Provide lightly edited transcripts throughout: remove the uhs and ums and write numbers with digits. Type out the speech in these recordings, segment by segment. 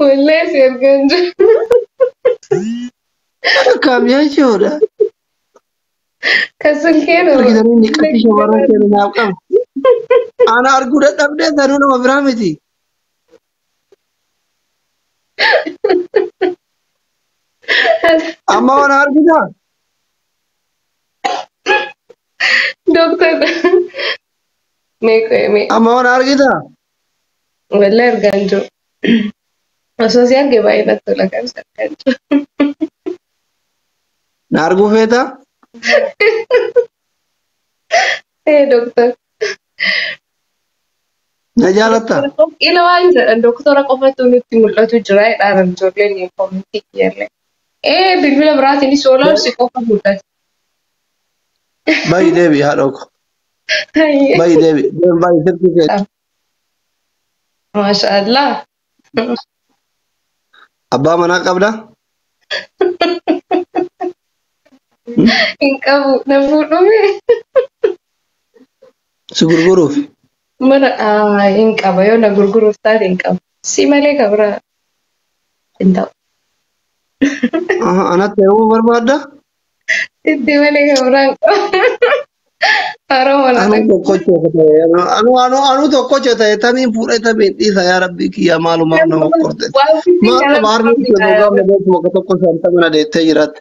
والله سيرجنج. كم يا شورا كسل كده. أركيد أنا نكتي شوارع كده ناقم أنا أركود أبدأ ذرونا مبرامتي أما أنا أركيدا دكتور ميكو أما أنا أركيدا والله ارجنجو. Asociar que baila toda la cancha. نارجو فيتا Doctor. نجالتا Ila waan doktora qofatu nutti mul'atu jira jedhaan ijoolleen informatik yalle. Bilbila biraatiin soolaar si qofa mul'ata. باي ديبي هذوك باي ديبي باي سيرتيفيكت Masha Allah. أبا منا قبله Hin qabu na fuudhume. سكرغروف Mana hin qaba yoo na gurguruuf taate hin qabu. Si malee kabira hin ta'u. أنا تيرو بربادا Itti malee kabira hin qabu. Haroo أنا mana توكوتشو أنا توكوتشو تامين فوري تامين إذا يا ربي كي مالو ما نمكرت ما تبارني كذا ما بس وقت تكون سانتا من ده تجرت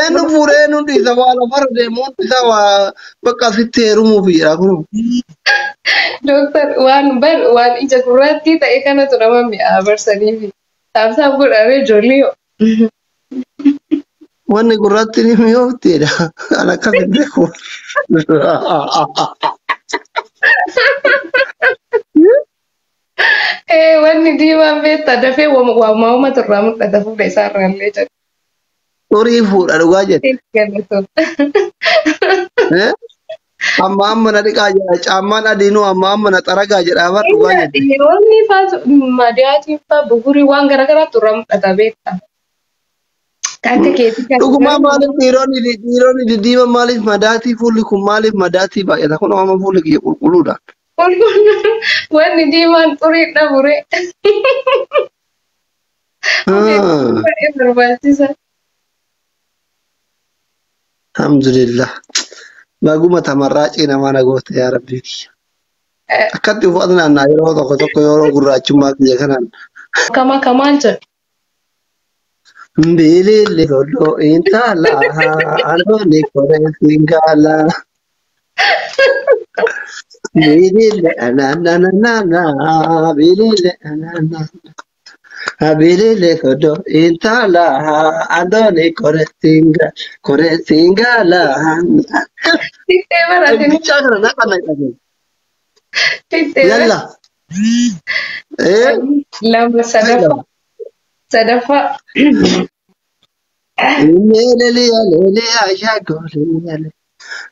إنه فوري إنه إذا والا فرد مون إذا وا بقى في تيرو مو في رأكون Dokter waan ija gurraattii ta'e kanatu nama mi'aa barsaniifi. Saamsaam godhamee ijoollee yoo. وأنا قررت إني ميوتي أنا كذا بيكو Wanni diimaan beektaa dafee waamama turraa mul'ata fuula isaarraa illee jedhu. طريق فور أنا واجد Galatoon. amma na dhiqaa jira caammaan adiinuu amma na xaragaa jedha bara dhugaa jette. Dhiironni faatu madiyaatiin faa bugurii waan garaagaraa turraa mul'ata beektaa. Kan akka keetii kan Dhugumaa maaliif dhiironni diddiiban maaliif madaatii fuulli kun maaliif madaatii baay'ata kun amma fuulli kiyya qulqulluudha. wanni diimaan xurii dhabure. Baay'ee barbaachisa. Alhamdulillah. Baguma tamarraacii namaa na goote yaa rabbii kiyya. Akkatti uffatan naa yeroo tokko tokko yeroo gurraachummaa kiyya kanaan. Kamaan jedhu. Mbililli godhoo intala aloonni koree singaala. Bililli ananana bililli ananana. Bililli godhoo intala aloonni koree singaala. Tittee baratin. Bichaa kana naa kana qabu. Tittee Yalla. lama sadaffaa. Leele ayaa goole.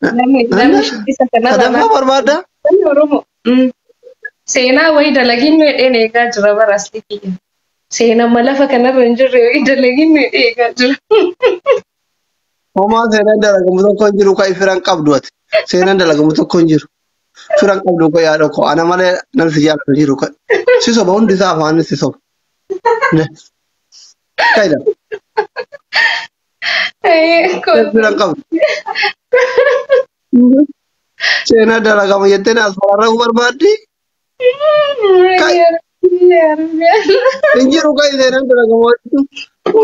Namni shubbisa kanarraa Sadaffaa barbaadda? Oromoo. Seenaa wayii dalagiin meedheen eegaa jira barasti kiyya. Seenaa lafa kanarra hin jirre wayii dalagiin meedhee eegaa jira. Homaa seenaan dalagamu tokko hin jiru kan firan qabdu ati. Seenaan dalagamu tokko hin jiru. Firan qabdu kan yaada koo ana malee namni jaalatu jiru kan. Si soba hundi isaa afaan si soba. Kaida. Firan qabdu. Seenaa dalagamu jettee na asfaarraa barbaaddi? Hin jiru kan seenaan dalagamu jechuun.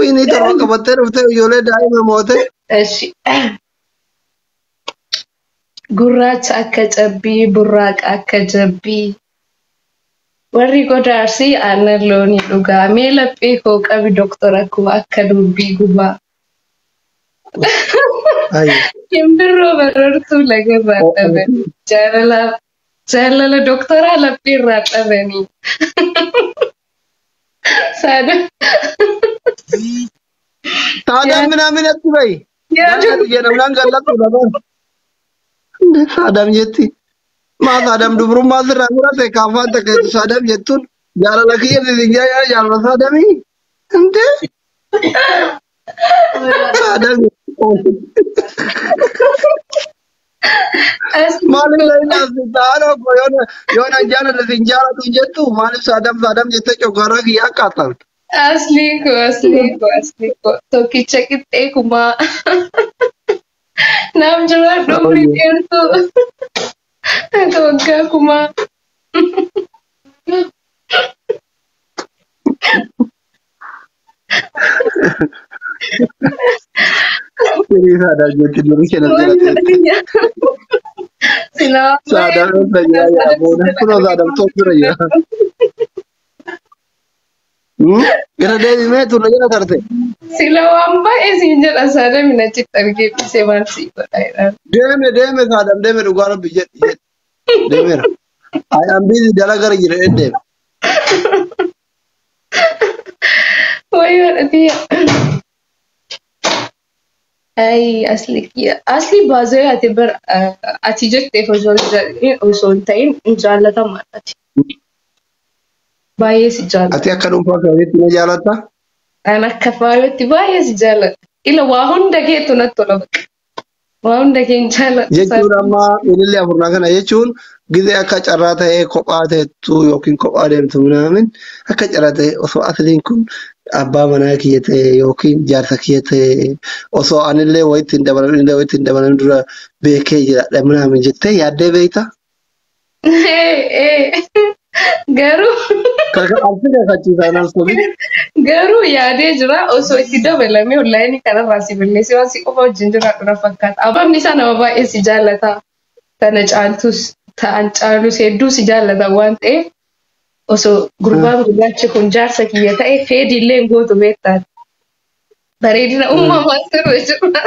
Inni torba qabattee dhuftee ijoollee daa'ima moote. Gurraacha akka cabbii, burraaqa akka jabbii. Warri godaarsii aannan loonii dhugaa. Mee laphee koo qabi doktora koo akka dubbii gubaa. Simbirroo barartuu lagarraa dhaban. Jaalala doktoraa laphee irraa dhabanii. Saadaan minaamin atti bahi. Jedhamnaan gallatu dabar. Saadam jetti. Maa saadam dubrummaa sirraa murate kaafaan takka saadam jettuun jaalala kiyya sisingaa yaa jaalala saadamii. Inte. Saadam maaliif laayinaa sittaanoo yoona jaalala sin jaalatu jettu maaliif saadam jettee coggaarraa kiyya akkaataa. asliiko tokkicha qixxee kumaa naam jira dhumri dheertuu waggaa kumaa Ini sadar jadi dulu kena jalan. Sadar saja ya, boleh pun sadar tu saja. Kena dari mana tu lagi nak karte? Silawamba esinjal asada mina citarge sevan si padairan. Deme sadar deme lugar bijet. Deme. I am busy dalam kerja jadi deme. Wayo dia. Ay asli bazı atibar atijak tefajol usul tayin injallata matati. Baay'ee si jaalladha. Ati akka dhuunfaa kamitti na jaalatta? Ani akka faayotti baay'ee si jaalladha. Ila waa hunda keetu natti tola bakka. Waa hunda kee hin jaalladha. Jechuun amma ilillee afurnaa kana jechuun gizee akka carraa ta'ee kophaa ta'ettu yookiin kophaa deemtu minaamin akka carraa ta'e osoo asliin kun abbaa manaa kiyya ta'e yookiin jaarsa kiyya ta'e osoo anillee wayitti hin dabalamin dura beekee jiraadha minaamin jettee yaaddee beekta? Garuu garuu yaadee jira osoo itti dabalamee onlaayinii kanarraa si balleessee waan si qofa wajjin jiraadhu na fakkaata. Abbaan isaa nama baay'ee si jaallata. Tana ta'an caalus hedduu si jaallata waan ta'eef osoo gurbaan gurraachi kun jaarsa kiyya ta'e feediillee hin gootu beektaati. Bareedina uumamaa sirra jira.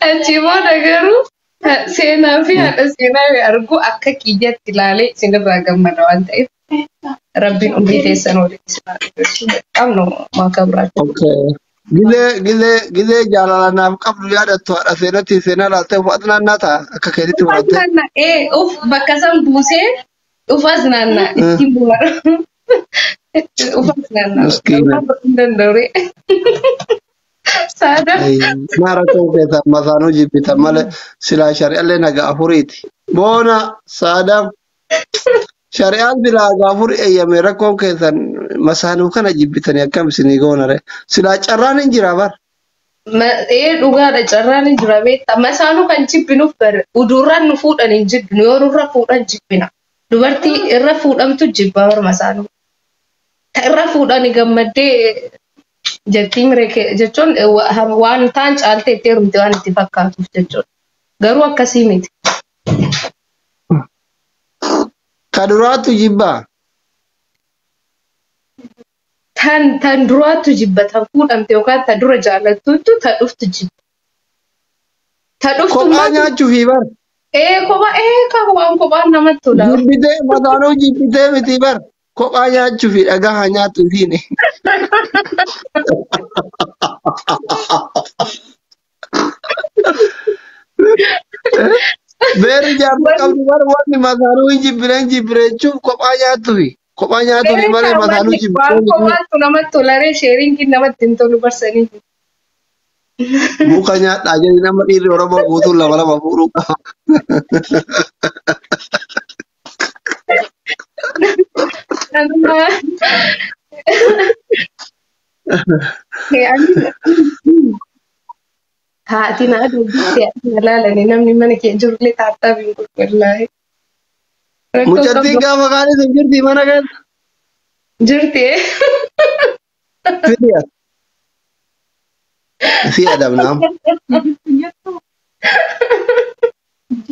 Achi booda garuu seenaa fi haadha seenaa argu akka kiyyatti ilaalee isinirraa gammada waan ta'eef rabbiin umrii keessan walitti isin qabnu maakaa biraatti. Gizee jaalala qabdu yaadattu haadha seenatti seenaa laaltee uffaatu naannaa ta'a akka keetitti fudhatte. Bakka san buusee ufas naannaa ittiin bu'aadha. Ufas naannaa. Sada. Mara kau kata masanu jipita malah sila syariat le naga afuriti. Bona sadam syariat bila agafur ya mera kau kata masanu kan jipita ni akam sini gona re. Sila carran injira bar. Duga ada carran injira beta. Masanu kan jipinu ber uduran nufut dan injib nurura fudan jipina. Dubarti irra fudam tu jibbar masanu. Irra fudan igamade. Jettiin reekee jechuun waan taan caaltee itti heerumte waan itti fakkaatuuf jechuudha. Garuu akkasii miti. Ka duraatu jibbaa? Tan duraatu jibba tan fuudhamte yookaan ta dura jaallattuutu ta dhuftu jibba. Ta dhuftu kophaa nyaachuuf bar? Waan kophaan namatti tola. Jibbitee mataanuu jibbitee miti bar? Kophaa nyaachuuf dhagaa nyaatuufiini. Beeri jaarsa qabdu bar wanni masaanuu hin jibbireechuuf kophaa nyaatuufi. Kophaa nyaatuufi malee masaanuu jibbiree. Waan kophaatu namatti tolaree sheeriinkiin namatti hin tolu barsanii. Muka nyaadhaa jedhi nama dhiirri Oromoo guutuun lama fuudhuu qaba. Haati na dubbiste ilaalanii namni mana kee jirullee taattaa biin qulqullaa'e. Mucattiin gaafa kaanii sun jirti mana keessa? Jirti. Fidiya. Si adabnaam.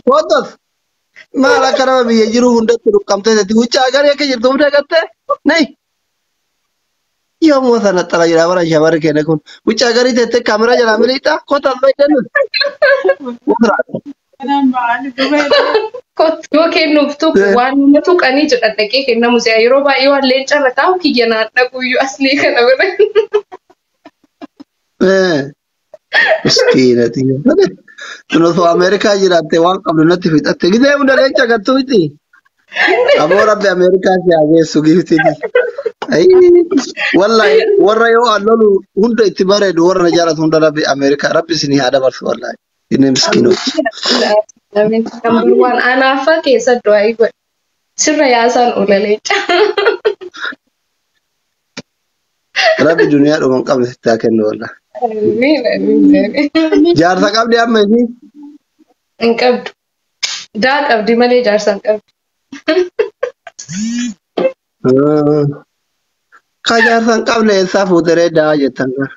Kootos. Maal akka nama biyya jiru hundatti dhukkabtee jirti. Wucaa agaree akka jirtu hunda gattee? Nayi. Yommuu sana xala jira bara shamarri keenya kun. Wucaa agaree teessee kaameraa jalaa miliixaa? Kootas fayyadamnu. Yoo kennuuf waan nama tuqanii jedha dhaqee kennamu si'a yeroo baay'ee waan leencarra taa'u kiyya naan dhaquyyuu aslii kana bira. Miskiinati. Kun osoo Ameerikaa jiraatte waan qabdu natti fixatte. Gizee hunda leenca gattu miti. Ammoo rabbi Ameerikaa si hageessu giftiti. Wallahi warra yoo allolu hunda itti bareedu warra na jaalatu hunda rabbi Ameerikaa rabbi isinii haa dabarsu wallahi. Inni miskiinoti. Amin. Number one anaafa keessa du'aa godhe. Sirra yaasaan olaleecha. Rabbi duniyaa dhuman qabne sitti haa kennu wallah. Amin. Amin. Jaarsa qabdi amma isin? Hin qabdu. Daa qabdi malee jaarsa hin qabdu. Ka jaarsa hin qabne eessaa fuuteree daa jettan kana.